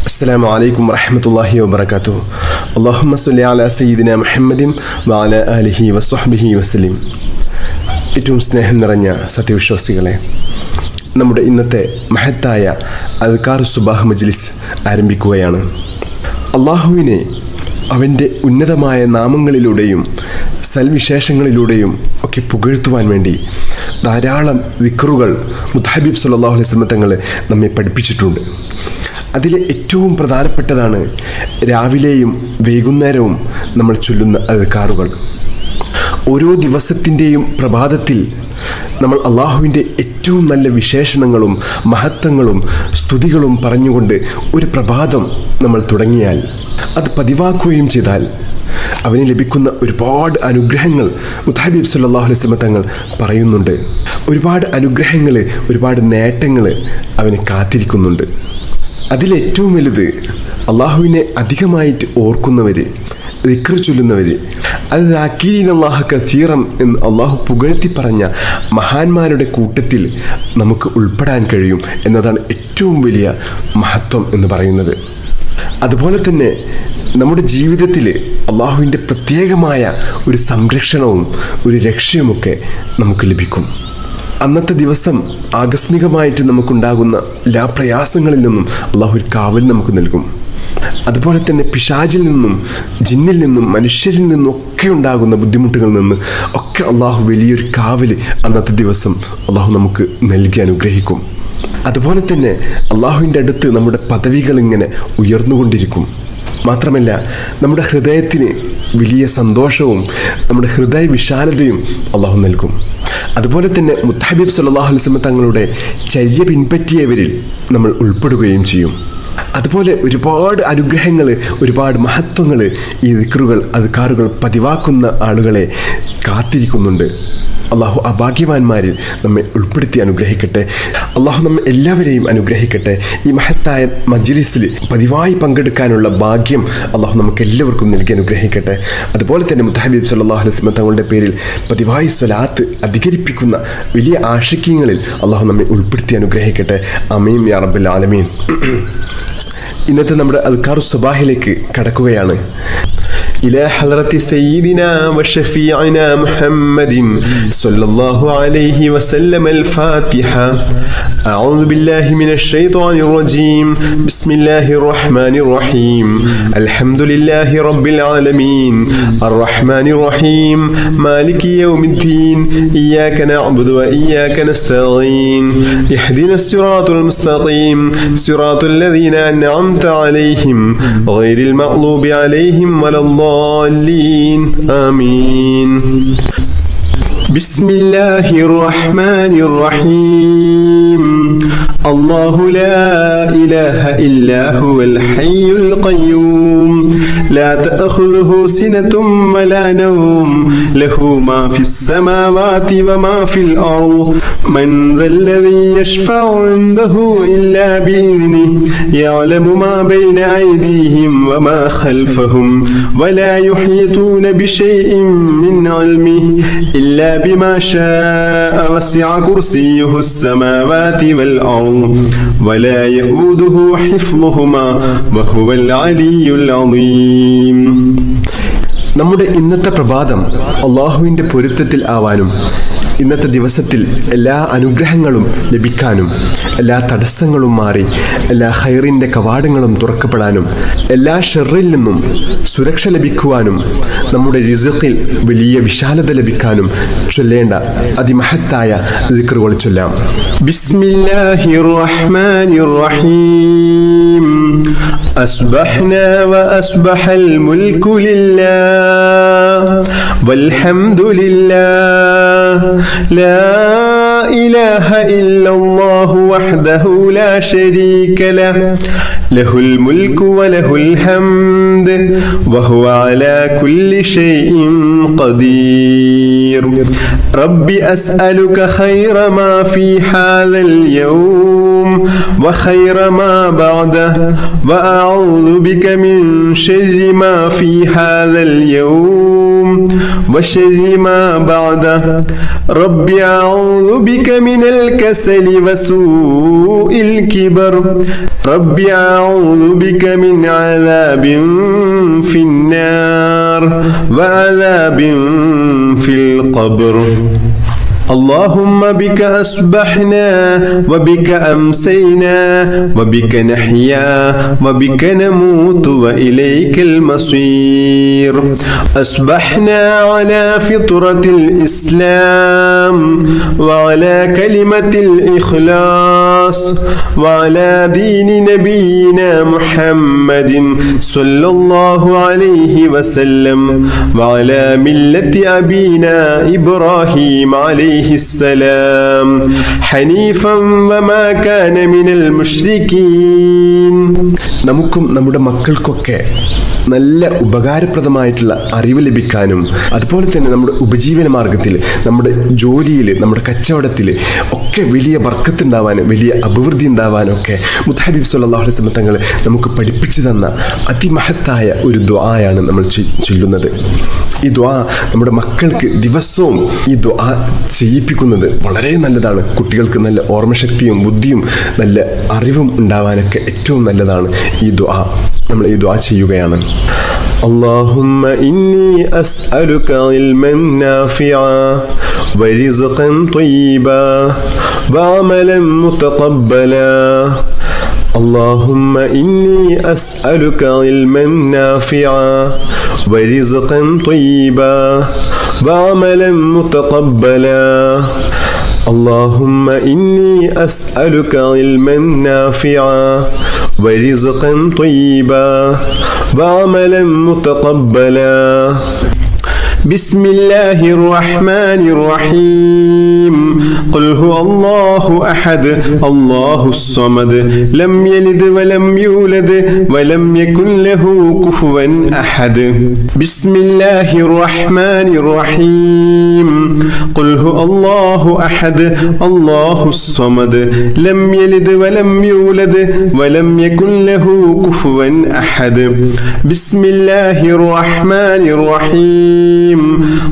അസ്സലാമു അലൈക്കും വറഹ്മത്തുള്ളാഹി വബറകാതുഹു. അല്ലാഹുമ്മ സ്വല്ലി അലാ സയ്യിദിനാ മുഹമ്മദിൻ വഅലാ ആലിഹി വസ്വഹ്ബിഹി വസല്ലം. ഏറ്റവും സ്നേഹം നിറഞ്ഞ സത്യവിശ്വാസികളെ, നമ്മുടെ ഇന്നത്തെ മഹത്തായ അദ്കാർ സുബാഹ് മജ്ലിസ് ആരംഭിക്കുകയാണ്. അള്ളാഹുവിനെ അവൻ്റെ ഉന്നതമായ നാമങ്ങളിലൂടെയും സൽവിശേഷങ്ങളിലൂടെയും ഒക്കെ പുകഴ്ത്തുവാൻ വേണ്ടി ധാരാളം ദിക്റുകൾ മുത്തഹബീബ് സല്ലല്ലാഹു അലൈഹി വസല്ലം തങ്ങൾ നമ്മെ പഠിപ്പിച്ചിട്ടുണ്ട്. അതിലെ ഏറ്റവും പ്രധാനപ്പെട്ടതാണ് രാവിലെയും വൈകുന്നേരവും നമ്മൾ ചൊല്ലുന്ന അദ്കാറുകൾ. ഓരോ ദിവസത്തിൻ്റെയും പ്രഭാതത്തിൽ നമ്മൾ അള്ളാഹുവിൻ്റെ ഏറ്റവും നല്ല വിശേഷണങ്ങളും മഹത്വങ്ങളും സ്തുതികളും പറഞ്ഞുകൊണ്ട് ഒരു പ്രഭാതം നമ്മൾ തുടങ്ങിയാൽ, അത് പതിവാക്കുകയും ചെയ്താൽ അവന് ലഭിക്കുന്ന ഒരുപാട് അനുഗ്രഹങ്ങൾ മുത്തഹബീബ് സല്ലല്ലാഹു അലൈഹി വസല്ലം തങ്ങൾ പറയുന്നുണ്ട്. ഒരുപാട് അനുഗ്രഹങ്ങൾ, ഒരുപാട് നേട്ടങ്ങൾ അവന് കാത്തിരിക്കുന്നുണ്ട്. അതിലേറ്റവും വലുത് അള്ളാഹുവിനെ അധികമായിട്ട് ഓർക്കുന്നവർ, ദിക്ർ ചൊല്ലുന്നവർ, അത് ദാക്കിരീനല്ലാഹ കസീറൻ എന്ന് അള്ളാഹു പുകഴ്ത്തി പറഞ്ഞ മഹാന്മാരുടെ കൂട്ടത്തിൽ നമുക്ക് ഉൾപ്പെടാൻ കഴിയും എന്നതാണ് ഏറ്റവും വലിയ മഹത്വം എന്ന് പറയുന്നത്. അതുപോലെ തന്നെ നമ്മുടെ ജീവിതത്തിൽ അള്ളാഹുവിൻ്റെ പ്രത്യേകമായ ഒരു സംരക്ഷണവും ഒരു രക്ഷയുമൊക്കെ നമുക്ക് ലഭിക്കും. അന്നത്തെ ദിവസം ആകസ്മികമായിട്ട് നമുക്കുണ്ടാകുന്ന എല്ലാ പ്രയാസങ്ങളിൽ നിന്നും അള്ളാഹു ഒരു കാവൽ നമുക്ക് നൽകും. അതുപോലെ തന്നെ പിശാചിൽ നിന്നും ജിന്നിൽ നിന്നും മനുഷ്യരിൽ നിന്നും ഒക്കെ ഉണ്ടാകുന്ന ബുദ്ധിമുട്ടുകളിൽ നിന്ന് ഒക്കെ അള്ളാഹു വലിയൊരു കാവൽ അന്നത്തെ ദിവസം അള്ളാഹു നമുക്ക് നൽകി അനുഗ്രഹിക്കും. അതുപോലെ തന്നെ അള്ളാഹുവിൻ്റെ അടുത്ത് നമ്മുടെ പദവികൾ ഇങ്ങനെ ഉയർന്നുകൊണ്ടിരിക്കും. മാത്രമല്ല, നമ്മുടെ ഹൃദയത്തിന് വലിയ സന്തോഷവും നമ്മുടെ ഹൃദയ വിശാലതയും അള്ളാഹു നൽകും. അതുപോലെ തന്നെ മുത്തഹബീബ് സല്ലല്ലാഹു അലൈഹി വസല്ലം തങ്ങളുടെ ചര്യ പിൻപറ്റിയവരിൽ നമ്മൾ ഉൾപ്പെടുകയും ചെയ്യും. അതുപോലെ ഒരുപാട് അനുഗ്രഹങ്ങൾ, ഒരുപാട് മഹത്വങ്ങൾ ഈ ദിക്റുകൾ അദ്കാറുകൾ പതിവാക്കുന്ന ആളുകളെ കാത്തിരിക്കുന്നുണ്ട്. അള്ളാഹു അഭാഗ്യവാന്മാരിൽ നമ്മെ ഉൾപ്പെടുത്തി അനുഗ്രഹിക്കട്ടെ. അള്ളാഹു നമ്മെ എല്ലാവരെയും അനുഗ്രഹിക്കട്ടെ. ഈ മഹത്തായ മജ്ലിസിൽ പതിവായി പങ്കെടുക്കാനുള്ള ഭാഗ്യം അള്ളാഹു നമുക്ക് എല്ലാവർക്കും നൽകി അനുഗ്രഹിക്കട്ടെ. അതുപോലെ തന്നെ മുത്തഹബീബ് സല്ലല്ലാഹു അലൈഹി വസല്ലം തങ്ങളുടെ പേരിൽ പതിവായി സ്വലാത്ത് അധികരിപ്പിക്കുന്ന വലിയ ആശിക്യങ്ങളിൽ അള്ളാഹു നമ്മെ ഉൾപ്പെടുത്തി അനുഗ്രഹിക്കട്ടെ. ആമീൻ യാ റബ്ബൽ ആലമീൻ. ഇന്നത്തെ നമ്മുടെ അദ്കാർ സുബാഹിലേക്ക് കടക്കുകയാണ്. إلى حضرة سيدنا وشفيعنا محمد صلى الله عليه وسلم الفاتحة. أعوذ بالله من الشيطان الرجيم. بسم الله الرحمن الرحيم. الحمد لله رب العالمين الرحمن الرحيم مالك يوم الدين إياك نعبد وإياك نستعين اهدنا الصراط المستقيم صراط الذين أنعمت عليهم غير المغضوب عليهم ولا الضالين آمين. بسم الله الرحمن الرحيم. الله لا إله إلا هو الحي القيوم لا تأخذه سنة ولا نوم له ما في السماوات وما في الأرض من ذا الذي يشفع عنده إلا بإذنه يعلم ما بين أيديهم وما خلفهم ولا يحيطون بشيء من علمه إلا بما شاء وسع كرسيه السماوات والأرض ولا يؤوده حفظهما وهو العلي العظيم. നമ്മുടെ ഇന്നത്തെ പ്രഭാതം അള്ളാഹുവിൻ്റെ പൊരുത്തത്തിൽ ആവാനും ഇന്നത്തെ ദിവസത്തിൽ എല്ലാ അനുഗ്രഹങ്ങളും ലഭിക്കാനും എല്ലാ തടസ്സങ്ങളും മാറി എല്ലാ ഖൈറിൻ്റെ കവാടങ്ങളും തുറക്കപ്പെടാനും എല്ലാ ഷർറിൽ നിന്നും സുരക്ഷ ലഭിക്കുവാനും നമ്മുടെ റിസ്ഖിൽ വലിയ വിശാലത ലഭിക്കാനും ചൊല്ലേണ്ട അതിമഹത്തായ ദിക്റുകൾ ചൊല്ലാം. ബിസ്മില്ലാഹിർ റഹ്മാനിർ റഹീം. അസ്ബഹ്നാ വഅസ്ബഹൽ മുൽക്കു ലില്ലാഹ് വൽഹംദുലില്ലാഹ് لا إله إلا الله وحده لا شريك له له الملك وله الحمد وهو على كل شيء قدير. رب أسألك خير ما في هذا اليوم وخير ما بعده وأعوذ بك من شر ما في هذا اليوم وشر ما بعده رب أعوذ بك من الكسل وسوء الكبر رب أعوذ بك من عذاب في النار وعذاب في القبر اللهم بك أصبحنا وبك أمسينا وبك نحيا وبك نموت وإليك المصير أصبحنا على فطرة الإسلام وعلى كلمة الإخلاص وعلى دين نبينا محمد صلى الله عليه وسلم وعلى ملة أبينا إبراهيم عليه السلام حنيفا وما كان من المشركين. നമുക്കും നമ്മുടെ മക്കൾക്കൊക്കെ നല്ല ഉപകാരപ്രദമായിട്ടുള്ള അറിവ് ലഭിക്കാനും അതുപോലെ തന്നെ നമ്മുടെ ഉപജീവന മാർഗത്തിൽ, നമ്മുടെ ജോലിയിൽ, നമ്മുടെ കച്ചവടത്തിൽ ഒക്കെ വലിയ ബർക്കത്തുണ്ടാവാനും വലിയ അഭിവൃദ്ധി ഉണ്ടാവാനും ഒക്കെ മുത്തഹബീബ് സല്ലല്ലാഹു അലൈഹി വസല്ലം തങ്ങൾ നമുക്ക് പഠിപ്പിച്ചു തന്ന അതിമഹത്തായ ഒരു ദുആയാണ് നമ്മൾ ചൊല്ലുന്നത്. ഈ ദുആ നമ്മുടെ മക്കൾക്ക് ദിവസവും ഈ ദുആ ചെയ്യിപ്പിക്കുന്നത് വളരെ നല്ലതാണ്. കുട്ടികൾക്ക് നല്ല ഓർമ്മശക്തിയും ബുദ്ധിയും നല്ല അറിവും ഉണ്ടാവാനൊക്കെ ഏറ്റവും നല്ലതാണ് ഈ ദുആ. നമ്മൾ ഈ ദുആ ചെയ്യുകയാണ്. اللهم إني أسألك علما نافعا ورزقا طيبا وعملا متقبلا اللهم إني أسألك علما نافعا ورزقا طيبا وعملا متقبلا اللهم إني أسألك علما نافعا ورزقا طيبا وعملا متقبلا بسم الله الرحمن الرحيم قل هو الله أحد الله الصمد لم يلد ولم يولد ولم يكن له كفوا أحد بسم الله الرحمن الرحيم قل هو الله أحد الله الصمد لم يلد ولم يولد ولم يكن له كفوا أحد بسم الله الرحمن الرحيم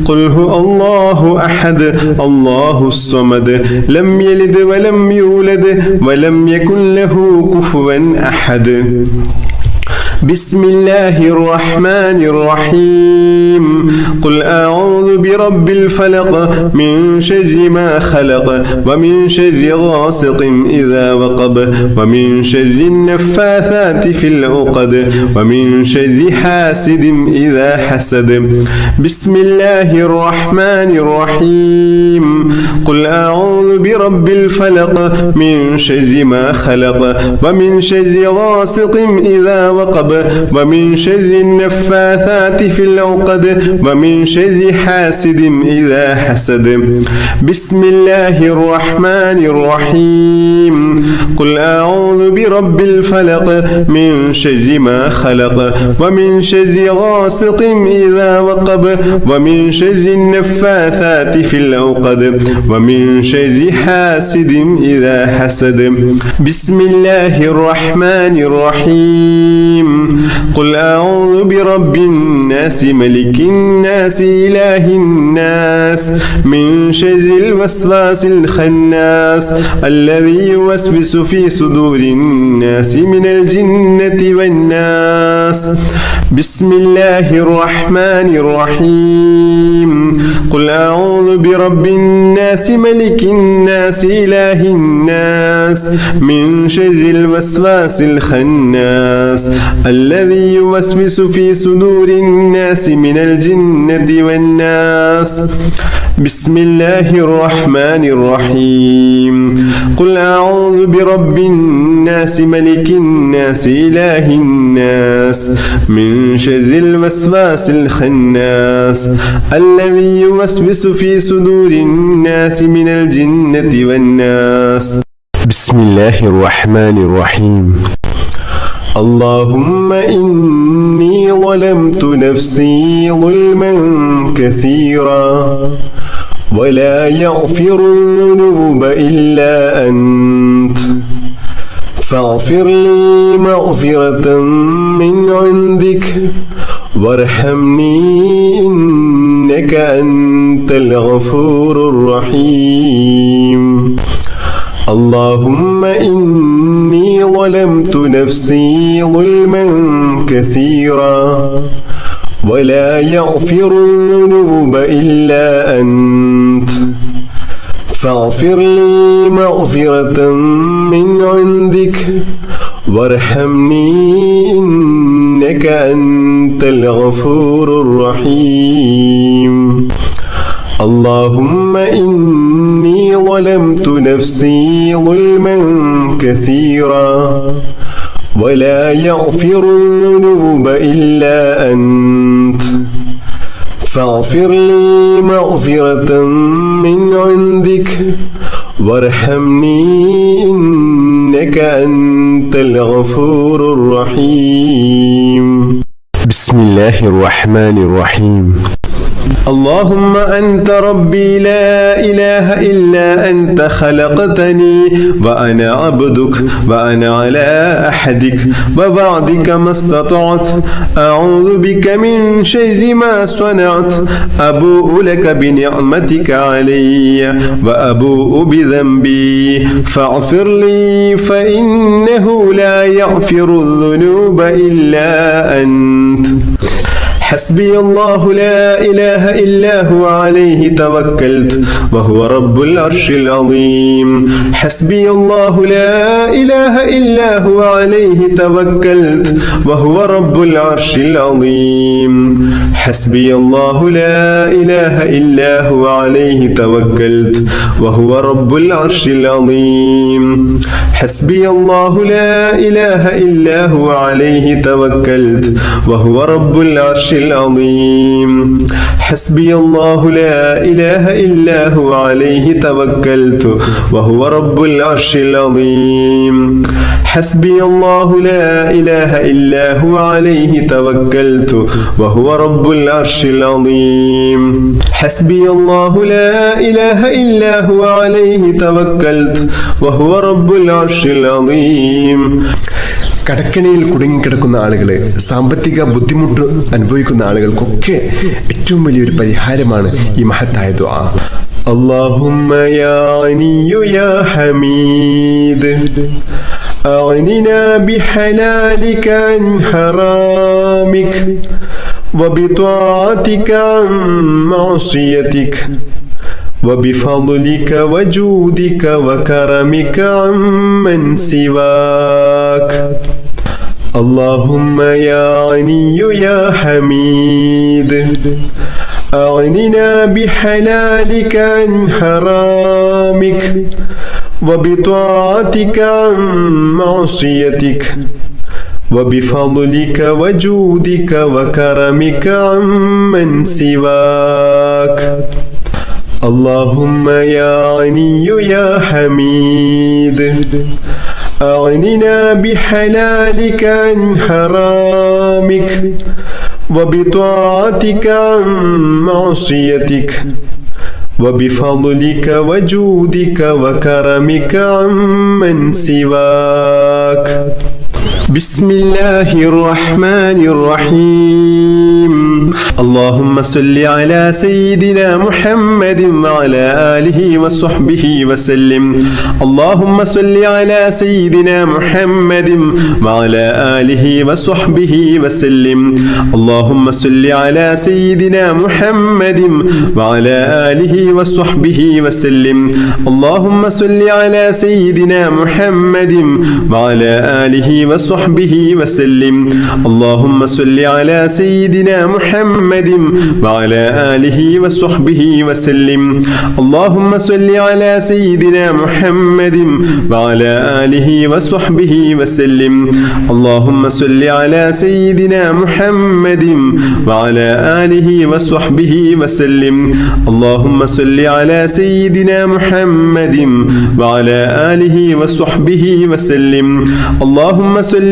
قل هو الله أحد الله الصمد لم يلد ولم يولد ولم يكن له كفوا أحد بسم الله الرحمن الرحيم قل أعوذ برب الفلق من شر ما خلق ومن شر غاسق إذا وقب ومن شر النفاثات في العقد ومن شر حاسد إذا حسد بسم الله الرحمن الرحيم قل أعوذ برب الفلق من شر ما خلق ومن شر غاسق إذا وقب ومن شر النفاثات في العقد ومن شر حاسد إذا حسد بسم الله الرحمن الرحيم قل أعوذ برب الفلق من شر ما خلق ومن شر غاسق إذا وقب ومن شر النفاثات في العقد ومن شر حاسد إذا حسد بسم الله الرحمن الرحيم قل أعوذ برب الناس ملك الناس إله الناس من شر الوسواس الخناس الذي يوسوس في صدور الناس من الجنة والناس بسم الله الرحمن الرحيم قل أعوذ برب الناس ملك الناس إله الناس من شر الوسواس الخناس الذي يوسوس في صدور الناس من الجنة والناس بسم الله الرحمن الرحيم قل أعوذ برب الناس ملك الناس إله الناس من شر الوسواس الخناس الذي يوسوس في صدور الناس من الجنة والناس بسم الله الرحمن الرحيم اللهم إني ظلمت نفسي ظلما كثيرا ولا يغفر الذنوب إلا أنت فاغفر لي مغفرة من عندك وارحمني إنك إنك أنت الغفور الرحيم اللهم إني ظلمت نفسي ظلما كثيرا ولا يغفر الذنوب إلا أنت فاغفر لي مغفرة من عندك وارحمني إنك أنت الغفور الرحيم اللهم إني ظلمت نفسي ظلما كثيرا ولا يغفر الذنوب إلا أنت فاغفر لي مغفرة من عندك وارحمني إنك أنت الغفور الرحيم بسم الله الرحمن الرحيم اللهم أنت ربي لا إله إلا أنت خلقتني وأنا عبدك وأنا على أحدك ووعدك ما استطعت أعوذ بك من شر ما صنعت أبوء لك بنعمتك علي وأبوء بذنبي فاغفر لي فإنه لا يغفر الذنوب إلا أنت حسبي الله لا إله إلا هو عليه توكلت وهو رب العرش العظيم حسبي الله لا إله إلا هو عليه توكلت وهو رب العرش العظيم حسبي الله لا إله إلا هو عليه توكلت وهو رب العرش العظيم حسبي الله لا إله إلا هو عليه توكلت وهو رب العرش العظيم حسبي الله لا إله إلا هو عليه توكلت وهو رب العرش العظيم حسبي الله لا إله إلا هو عليه توكلت وهو رب العرش العظيم حسبي الله لا إله إلا هو عليه توكلت وهو رب العرش العظيم കടക്കണിയിൽ കുടുങ്ങിക്കിടക്കുന്ന ആളുകളെ, സാമ്പത്തിക ബുദ്ധിമുട്ട് അനുഭവിക്കുന്ന ആളുകൾക്കൊക്കെ ഏറ്റവും വലിയൊരു പരിഹാരമാണ് ഈ മഹത്തായ ദുആ. اللهم يا غني يا حميد أغننا بحلالك عن حرامك وبطاعتك عن معصيتك وبفضلك وجودك وكرمك عمن سواك اللهم يا غني يا حميد أغننا بحلالك عن حرامك وبطاعتك عن معصيتك وبفضلك وجودك وكرمك عمن سواك اللهم يا غني يا حميد أغننا بحلالك عن حرامك وبطاعتك عن معصيتك وبفضلك وجودك وكرمك عمن سواك بسم الله الرحمن الرحيم اللهم صل على سيدنا محمد وعلى آله وصحبه وسلم اللهم صل على سيدنا محمد وعلى آله وصحبه وسلم اللهم صل على سيدنا محمد وعلى آله وصحبه وسلم اللهم صل على سيدنا محمد وعلى آله وصحبه وسلم اللهم صل على سيدنا محمد وعلى آله وصحبه وسلم اللهم صل على سيدنا محمد وعلى آله وصحبه وسلم اللهم صل على سيدنا محمد وعلى آله وصحبه وسلم اللهم صل على سيدنا محمد وعلى آله وصحبه وسلم اللهم صل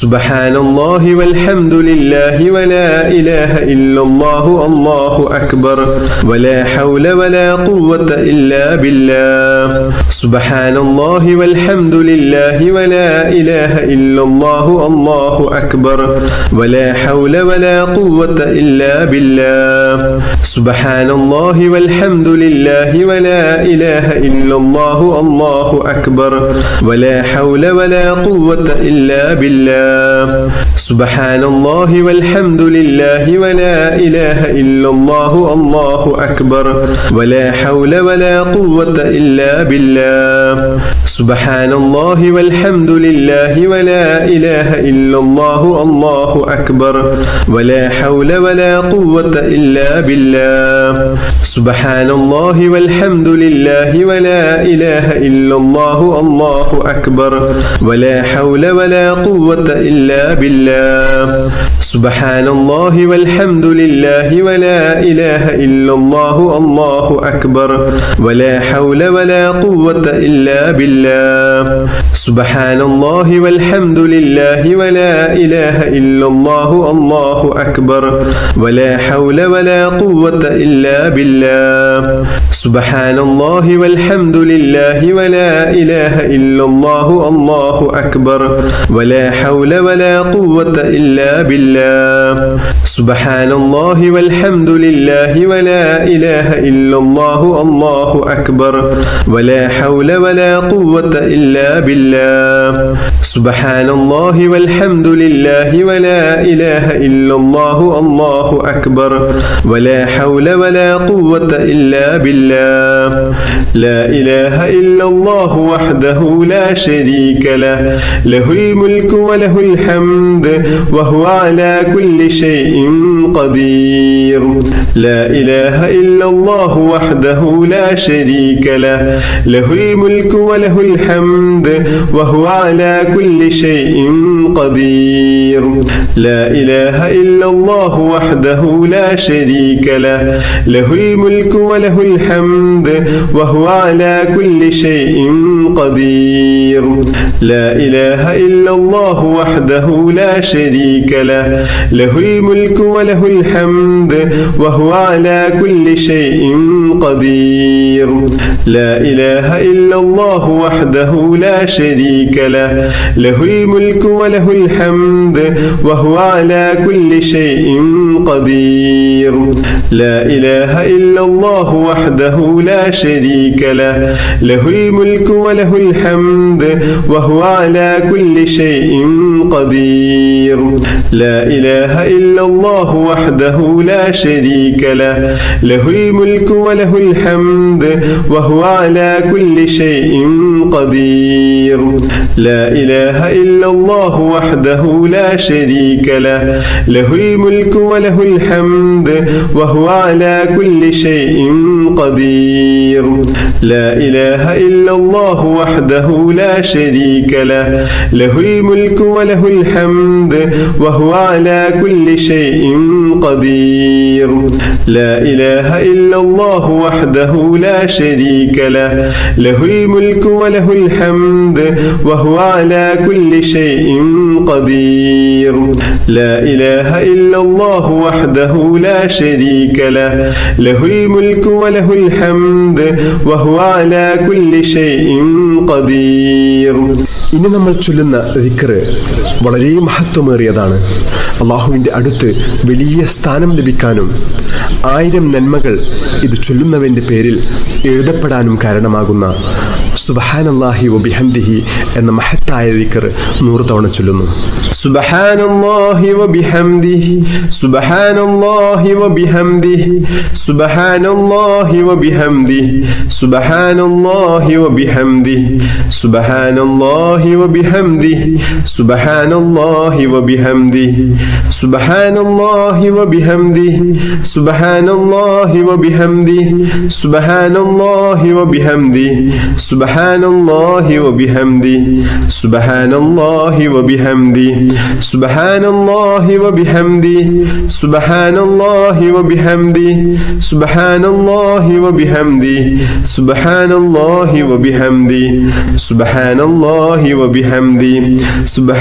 സുബ്ഹാനല്ലാഹി വൽഹംദുലില്ലാഹി വലാ ഇലാഹ ഇല്ലല്ലാഹു അല്ലാഹു അക്ബർ വലാ ഹൗല വലാ ഖുവത ഇല്ലാ ബില്ലാഹ് സുബ്ഹാനല്ലാഹി വൽഹംദുലില്ലാഹി വലാ ഇലാഹ ഇല്ലല്ലാഹു അല്ലാഹു അക്ബർ വലാ ഹൗല വലാ ഖുവത ഇല്ലാ ബില്ലാഹ് സുബ്ഹാനല്ലാഹി വൽഹംദുലില്ലാഹി വലാ ഇലാഹ ഇല്ലല്ലാഹു അല്ലാഹു അക്ബർ വലാ ഹൗല വലാ ഖുവത ഇല്ലാ ബില്ലാഹ് സുബ്ഹാനല്ലാഹി വൽഹംദുലില്ലാഹി വലാ ഇലാഹ ഇല്ലല്ലാഹു അല്ലാഹു അക്ബർ വലാ ഹൗല വലാ ഖുവത ഇല്ലാ ബില്ലാഹ് സുബ്ഹാനല്ലാഹി വൽഹംദുലില്ലാഹി വലാ ഇലാഹ ഇല്ലല്ലാഹു അല്ലാഹു അക്ബർ വലാ ഹൗല വലാ ഖുവത ഇല്ലാ ബില്ലാഹ് സുബ്ഹാനല്ലാഹി വൽഹംദുലില്ലാഹി വലാ ഇലാഹ ഇല്ലല്ലാഹു അല്ലാഹു അക്ബർ വലാ ഹൗല വലാ ഖുവത ഇല്ലാ ബില്ലാഹ് സുബ്ഹാനല്ലാഹി വൽഹംദുലില്ലാഹി വലാ ഇലാഹ ഇല്ലല്ലാഹു അല്ലാഹു അക്ബർ വലാ ഹൗല വലാ ഖുവത ഇല്ലാ ബില്ലാഹ് സുബ്ഹാനല്ലാഹി വൽഹംദുലില്ലാഹി വലാ ഇലാഹ ഇല്ലല്ലാഹു അല്ലാഹു അക്ബർ വലാ ഹൗല വലാ ഖുവത ഇല്ലാ ബില്ലാഹ് സുബ്ഹാനല്ലാഹി വൽഹംദുലില്ലാഹി വലാ ഇലാഹ ഇല്ലല്ലാഹു അല്ലാഹു അക്ബർ വലാ ഹൗല വലാ ഖുവത ഇല്ലാ ബില്ലാഹ് സുബ്ഹാനല്ലാഹി വൽഹംദുലില്ലാഹി വലാ ഇലാഹ ഇല്ലല്ലാഹു അല്ലാഹു അക്ബർ വലാ ഹൗല വലാ ഖുവത ഇല്ലാ ബില്ലാഹ് സുബ്ഹാനല്ലാഹി വൽഹംദുലില്ലാഹി വലാ ഇലാഹ ഇല്ലല്ലാഹു അല്ലാഹു അക്ബർ വലാ ഹൗല വലാ ഖുവത ഇല്ലാ ബില്ലാഹ് ലാ ഇലാഹ ഇല്ലല്ലാഹു വഹ്ദഹു ലാ ശരീക ലഹു ലഹുൽ മുൽക്കു വലഹുൽ ഹംദ് വഹുവ അലാ കുല്ലി ഷൈഇൻ ഖദീർ ലാ ഇലാഹ ഇല്ലല്ലാഹു വഹ്ദഹു ലാ ശരീക ലഹു ലഹുൽ മുൽക്കു വലഹുൽ ഹംദ് വഹുവ അലാ കുല്ലി ഷൈഇൻ ഖദീർ ലാ ഇലാഹ ഇല്ലല്ലാഹു വഹ്ദഹു ലാ ശരീക ലഹു ലഹുൽ മുൽക്കു വലഹുൽ ഹംദ് വഹുവ അലാ കുല്ലി ഷൈഇൻ ഖദീർ ലാ ഇലാഹ ഇല്ലല്ലാഹു വഹ്ദഹു ലാ ശരീക ലഹു ലഹുൽ മുൽക്കു വലഹുൽ ഹംദ് വഹുവ അലാ കുല്ലി ഷൈഇൻ ഖദീർ ലാ ഇലാഹ ഇല്ലല്ലാഹു വഹ്ദഹു ലാ ശരീക ലഹു ലഹുൽ മുൽക്കു വലഹുൽ ഹംദ് വഹുവ അലാ കുല്ലി ഷൈഇൻ ഖദീർ ലാ ഇലാഹ ഇല്ലല്ലാഹു വഹ്ദഹു ലാ ശരീക ലഹു ലഹുൽ മുൽക്കു വലഹുൽ ഹംദ് വഹുവ അലാ കുല്ലി ഷൈഇൻ ഖദീർ ലാ ഇലാഹ ഇല്ലല്ലാഹു വഹ്ദഹു ലാ ശരീക ലഹു ലഹുൽ മുൽക്കു വലഹുൽ ഹംദ് വഹുവ അലാ കുല്ലി ഷൈഇൻ ഖദീർ ലാ ഇലാഹ ഇല്ലല്ലാഹു വഹ്ദഹു ലാ ശരീക ലഹു ലഹുൽ മുൽക്കു വലഹുൽ ഹംദ് വഹുവ അലാ കുല്ലി ഷൈഇൻ ഖദീർ ലാ ഇലാഹ ഇല്ലല്ലാഹു വഹ്ദഹു ലാ ശരീക ലഹു ലഹുൽ മുൽക്കു വലഹുൽ ഹംദ് വഹുവ അലാ കുല്ലി ഷൈഇൻ ഖദീർ ലാ ഇലാഹ ഇല്ലല്ലാഹു വഹ്ദഹു ലാ ശരീക ലഹു ലഹുൽ മുൽക്കു വലഹുൽ ഹംദ് വഹുവ അലാ കുല്ലി ഷൈഇൻ ഖദീർ ലാ ഇലാഹ ഇല്ലല്ലാഹു വഹ്ദഹു ലാ ശരീക ലഹു ലഹുൽ മുൽക്കു വലഹുൽ ഹംദ് വഹുവ അലാ കുല്ലി ഷൈഇൻ ഖദീർ. ഇനി നമ്മൾ ചൊല്ലുന്ന ദിക്ർ വളരെ മഹത്വമേറിയതാണ്. അള്ളാഹുവിൻ്റെ അടുത്ത് വലിയ സ്ഥാനം ലഭിക്കാനും 1000 നന്മകൾ ഇത് ചൊല്ലുന്നവൻ്റെ പേരിൽ എഴുതപ്പെടാനും കാരണമാകുന്ന സുബ്ഹാനല്ലാഹി വബിഹംദിഹി എന്ന മഹത്തായ ദിക്ർ 100 തവണ ചൊല്ലുന്നു. സുബ്ഹാനല്ലാഹി വബിഹംദിഹി സുബ്ഹാനല്ലാഹി വബിഹംദിഹി സുബ്ഹാനല്ലാഹി വബിഹംദിഹി സുബ്ഹാനല്ലാഹി വബിഹംദിഹി സുബ്ഹാനല്ലാഹി വബിഹംദിഹി സുബ്ഹാനല്ലാഹി വബിഹംദിഹി സുബ്ഹാനല്ലാഹി വബിഹംദിhi സുബ്ഹാനല്ലാഹി വബിഹംദിhi സുബ്ഹാനല്ലാഹി വബിഹംദിhi സുബ്ഹാനല്ലാഹി വബിഹംദിhi സുബ്ഹാനല്ലാഹി വബിഹംദിhi സുബ്ഹാനല്ലാഹി വബിഹംദിhi സുബ്ഹാനല്ലാഹി വബിഹംദിhi സുബ്ഹാനല്ലാഹി വബിഹംദിhi സുബ്ഹാനല്ലാഹി വബിഹംദിhi സുബ്ഹാനല്ലാഹി വബിഹംദിhi സുബ്ഹാനല്ലാഹി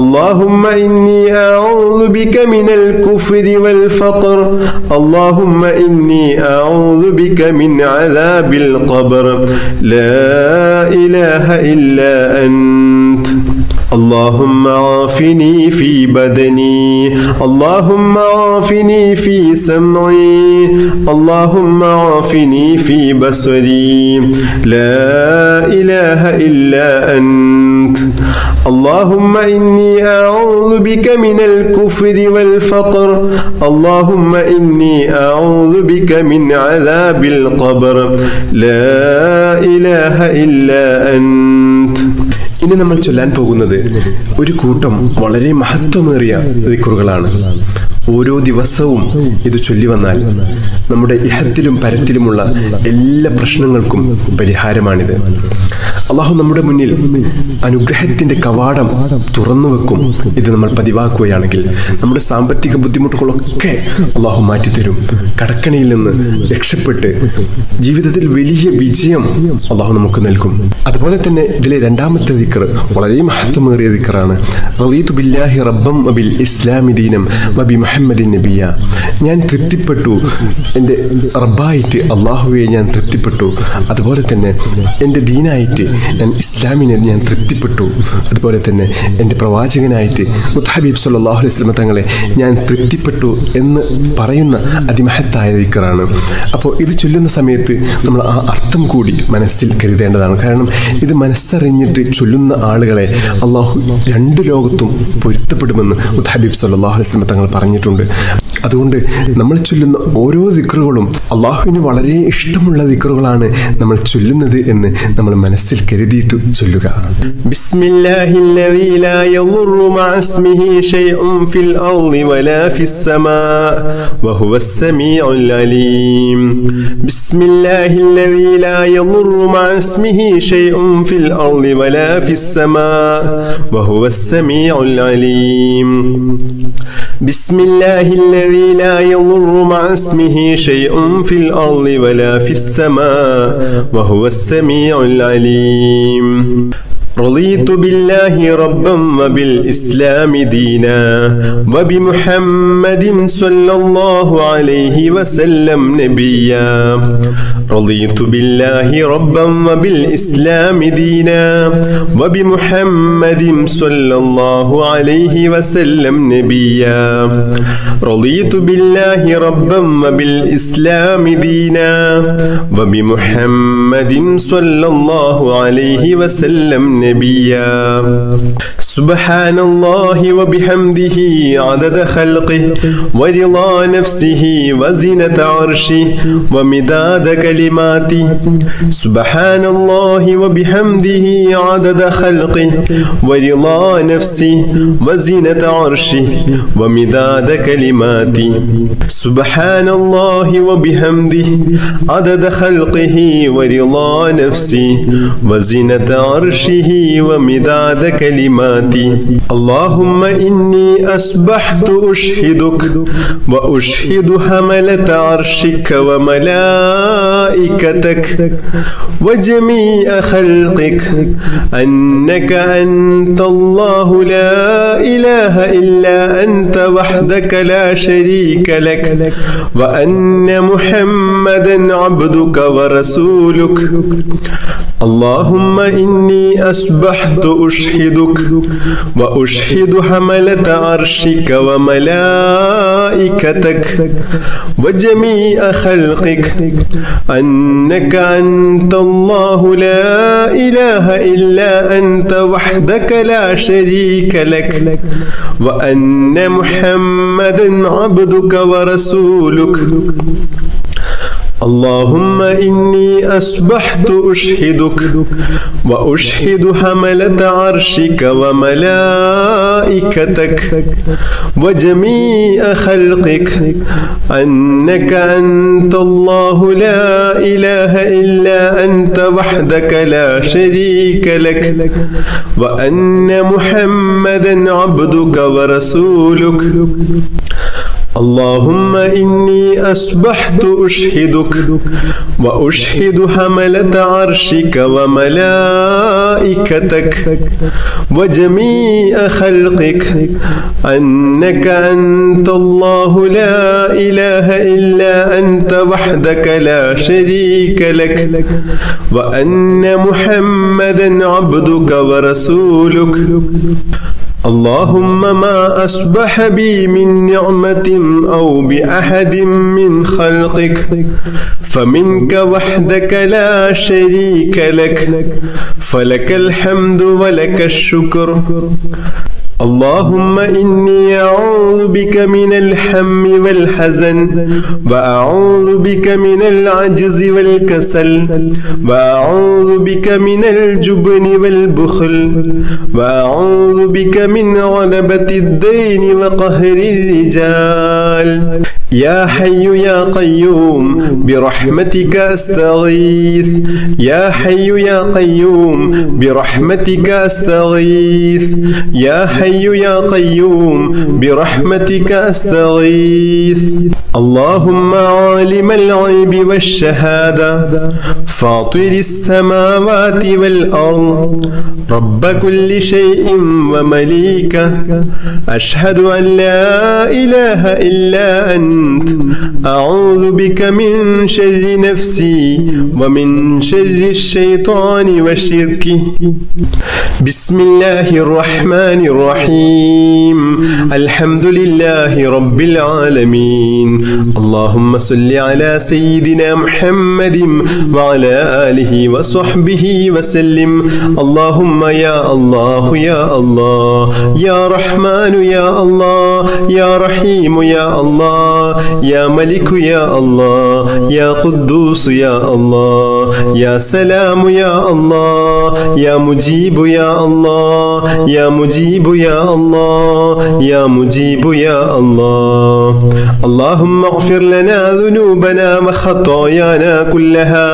اللهم إني أعوذ بك من الكفر والفقر اللهم إني أعوذ بك من عذاب القبر لا إله إلا أنت اللهم عافني في بدني اللهم عافني في سمعي اللهم عافني في بصري لا إله إلا أنت اللهم إني أعوذ بك من الكفر والفقر اللهم إني أعوذ بك من عذاب القبر لا إله إلا أنت. ഇനി നമ്മൾ ചൊല്ലാൻ പോകുന്നത് ഒരു കൂട്ടം വളരെ മഹത്വമേറിയ ദിക്റുകളാണ്. ഓരോ ദിവസവും ഇത് ചൊല്ലി വന്നാൽ നമ്മുടെ ഇഹത്തിലും പരത്തിലുമുള്ള എല്ലാ പ്രശ്നങ്ങൾക്കും പരിഹാരമാണിത്. അള്ളാഹു നമ്മുടെ മുന്നിൽ അനുഗ്രഹത്തിന്റെ കവാടം തുറന്നു വെക്കും. ഇത് നമ്മൾ പതിവാക്കുകയാണെങ്കിൽ നമ്മുടെ സാമ്പത്തിക ബുദ്ധിമുട്ടുകളൊക്കെ അള്ളാഹു മാറ്റിത്തരും. കടക്കണിയിൽ നിന്ന് രക്ഷപ്പെട്ട് ജീവിതത്തിൽ വലിയ വിജയം അള്ളാഹു നമുക്ക് നൽകും. അതുപോലെ തന്നെ ഇതിലെ രണ്ടാമത്തെ ദിക്ർ വളരെ മഹത്വമേറിയ ദിക്റാണ്. റളീതു ബില്ലാഹി റബ്ബൻ വബിൽ ഇസ്ലാമി ദീനം വബി മുഹമ്മദിൻ നബിയ. ഞാൻ തൃപ്തിപ്പെട്ടു, എൻ്റെ റബ്ബായിട്ട് അള്ളാഹുവെ ഞാൻ തൃപ്തിപ്പെട്ടു. അതുപോലെ തന്നെ എൻ്റെ ദീനായിട്ട് ഞാൻ ഇസ്ലാമിനെ ഞാൻ തൃപ്തിപ്പെട്ടു. അതുപോലെ തന്നെ എൻ്റെ പ്രവാചകനായിട്ട് മുത്തഹബീബ് സല്ലല്ലാഹു അലൈഹി വസല്ലം തങ്ങളെ ഞാൻ തൃപ്തിപ്പെട്ടു എന്ന് പറയുന്ന അതിമഹത്തായ ദിക്റാണ്. അപ്പോൾ ഇത് ചൊല്ലുന്ന സമയത്ത് നമ്മൾ ആ അർത്ഥം കൂടി മനസ്സിൽ കരുതേണ്ടതാണ്. കാരണം ഇത് മനസ്സറിഞ്ഞിട്ട് ചൊല്ലുന്ന ആളുകളെ അള്ളാഹു രണ്ട് ലോകത്തും പൊരുത്തപ്പെടുമെന്ന് മുത്തഹബീബ് സല്ലല്ലാഹു അലൈഹി വസല്ലം തങ്ങൾ പറഞ്ഞിട്ടുണ്ട്. അതുകൊണ്ട് നമ്മൾ ചൊല്ലുന്ന ഓരോ ദിക്റുകളും അള്ളാഹുവിന് വളരെ ഇഷ്ടമുള്ള ദിക്റുകളാണ് നമ്മൾ ചൊല്ലുന്നത് എന്ന് നമ്മൾ മനസ്സിൽ കരുതിയിട്ട് ചൊല്ലുക. ബിസ്മില്ലാഹില്ലദീ ലാ യദുറു മഅ ഇസ്മിഹി ശൈഉൻ ഫിൽ അർളി വലാ ഫിസ് സമാഅ വഹുവസ് സമീഉൽ അലീം. ബിസ്മില്ലാഹില്ലദീ ലാ യദുറു മഅ ഇസ്മിഹി ശൈഉൻ ഫിൽ അർളി വലാ ഫിസ് സമാഅ വഹുവസ് സമീഉൽ അലീം. ബിസ്മില്ലാഹില്ലദീ ലാ യദുറു മഅ ഇസ്മിഹി ശൈഉൻ ഫിൽ അർളി വലാ ഫിസ് സമാഅ വഹുവസ് സമീഉൽ അലീം. رضيت بالله ربا وبالإسلام دينا وبمحمد صلى الله عليه وسلم نبيا. رضيت بالله ربا وبالإسلام دينا وبمحمد صلى الله عليه وسلم نبيا. رضيت بالله ربا وبالإسلام دينا وبمحمد صلى الله عليه وسلم نبيا. سبحان الله وبحمده عدد خلقه ورضا نفسه وزنة عرشه ومداد كلماته. سبحان الله وبحمده عدد خلقه ورضا نفسه وزنة عرشه ومداد كلماته. سبحان الله وبحمده عدد خلقه ورضا نفسه وزنة عرشه ومداد كلماتي. اللهم إني أصبحت أشهدك وأشهد حملة عرشك وملائكتك وجميع خلقك أنك أنت الله لا إله إلا أنت وحدك لا شريك لك وأن محمدا عبدك ورسولك. اللهم إني أصبحت أشهدك وأشهد حملة عرشك وملائكتك وجميع خلقك أنك أنت الله لا إله إلا أنت وحدك لا شريك لك وأن محمدا عبدك ورسولك. اللهم إني أصبحت أشهدك وأشهد حملة عرشك وملائكتك وجميع خلقك أنك أنت الله لا إله إلا أنت وحدك لا شريك لك وأن محمدا عبدك ورسولك. اللهم إني أصبحت أشهدك وأشهد حملة عرشك وملائكتك وجميع خلقك أنك أنت الله لا إله إلا أنت وحدك لا شريك لك وأن محمدا عبدك ورسولك. اللهم ما أصبح بي من نعمة أو بأحد من خلقك فمنك وحدك لا شريك لك فلك الحمد ولك الشكر. اللهم إني أعوذ بك من الهم والحزن وأعوذ بك من العجز والكسل وأعوذ بك من الجبن والبخل وأعوذ بك من غلبة الدين وقهر الرجال. يا حي يا قيوم برحمتك أستغيث. يا حي يا قيوم برحمتك أستغيث. يا حي يا قيوم برحمتك أستغيث. اللهم عالم الغيب والشهادة فاطر السماوات والأرض رب كل شيء ومليكه أشهد أن لا إله إلا أنت أعوذ بك من شر نفسي ومن شر الشيطان وشركه. بسم الله الرحمن الرحيم الحمد لله رب العالمين. اللهم صل على سيدنا محمد وعلى آله وصحبه وسلم. اللهم يا الله يا الله يا رحمن يا الله يا رحيم يا الله يا ملك يا الله يا قدوس يا الله يا سلام يا الله يا مجيب يا الله يا مجيب يا الله يا مجيب يا الله. اللهم اغفر لنا ذنوبنا وخطايانا كلها.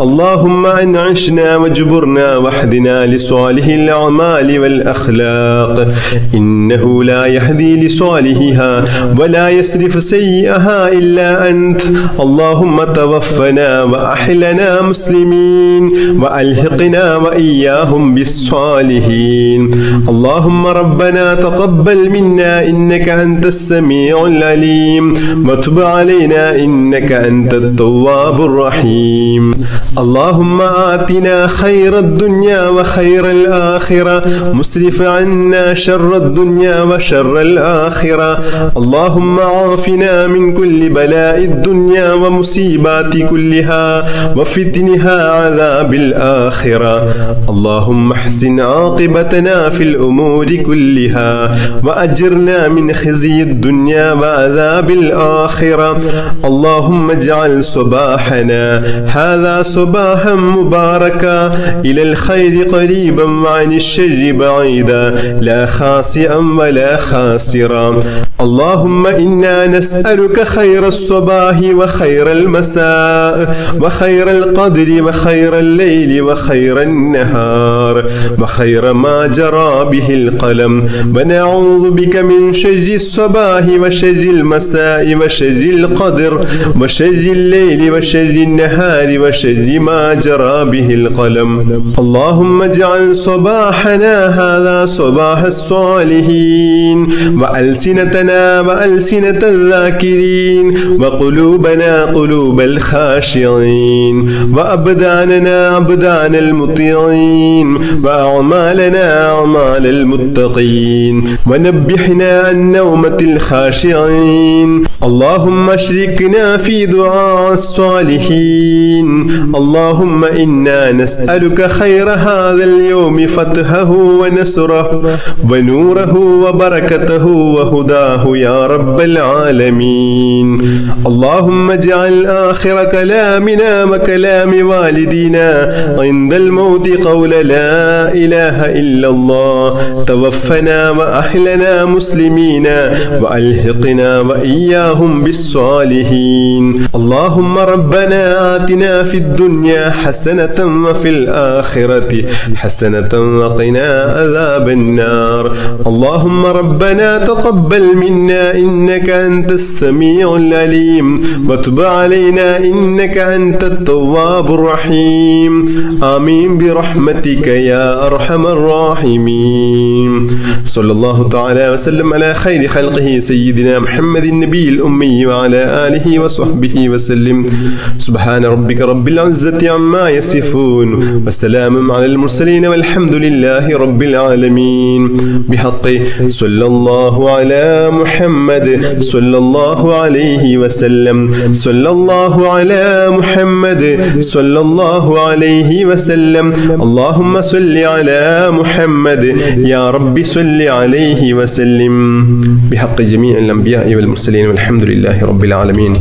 اللهم أنعشنا واجبرنا واهدنا لصالح الأعمال والأخلاق إنه لا يهدي لصالحها ولا يصرف سيئها إلا أنت. اللهم توفنا وأحلنا مسلمين وألحقنا وإياهم بالصالحين. اللهم ربنا تقبل منا إنك أنت السميع العليم وتب علينا إنك أنت التواب الرحيم. اللهم آتنا خير الدنيا وخير الآخرة مسرف عنا شر الدنيا وشر الآخرة. اللهم عافنا من كل بلاء الدنيا ومصيبات كلها وفتنها عذاب الآخرة. اللهم احسن عاقبتنا في الأمور كلها وأجرنا من خزي الدنيا وعذاب الآخرة. اللهم اجعل صباحنا هذا صباحا مباركا إلى الخير قريبا وعن الشر بعيدا لا خاسئا ولا خاسرا. اللهم إنا نسألك خير الصباح وخير المساء وخير القدر وخير الليل وخير النهار وخير ما جرى به القلم ونعوذ بك من شر الصباح وشر المساء وشر القدر وشر الليل وشر النهار وشر ما جرى به القلم. اللهم اجعل صباحنا هذا صباح الصالحين وألسنتنا وألسنة الذاكرين وقلوبنا قلوب الخاشعين وأبداننا أبدان المطيعين وأعمالنا أعمال المتقين ونبحنا عن نومة الخاشعين. اللهم اشركنا في دعاء الصالحين. اللهم إنا نسألك خير هذا اليوم فتحه ونصره ونوره وبركته وهداه يا رب العالمين. اللهم اجعل آخر كلامنا وكلام والدينا عند الموت قول لا إله إلا الله. توفنا وأحلنا مسلمين وألحقنا وإياهم هم بالصالحين اللهم ربنا آتنا في الدنيا حسنة وفي الآخرة حسنة وقنا عذاب النار اللهم ربنا تقبل منا إنك أنت السميع العليم وتب علينا إنك أنت التواب الرحيم آمين برحمتك يا أرحم الراحمين صلى الله تعالى وسلم على خير خلقه سيدنا محمد النبي الأمي وعلى آله وصحبه وسلم سبحان ربك رب العزة عما يصفون وسلام على المرسلين والحمد لله رب العالمين بحق صلى الله على محمد صلى الله عليه وسلم صلى الله على محمد صلى الله عليه وسلم اللهم صل على محمد يا رب صل عليه وسلم بحق جميع الأنبياء والمرسلين والحمد لله رب العالمين.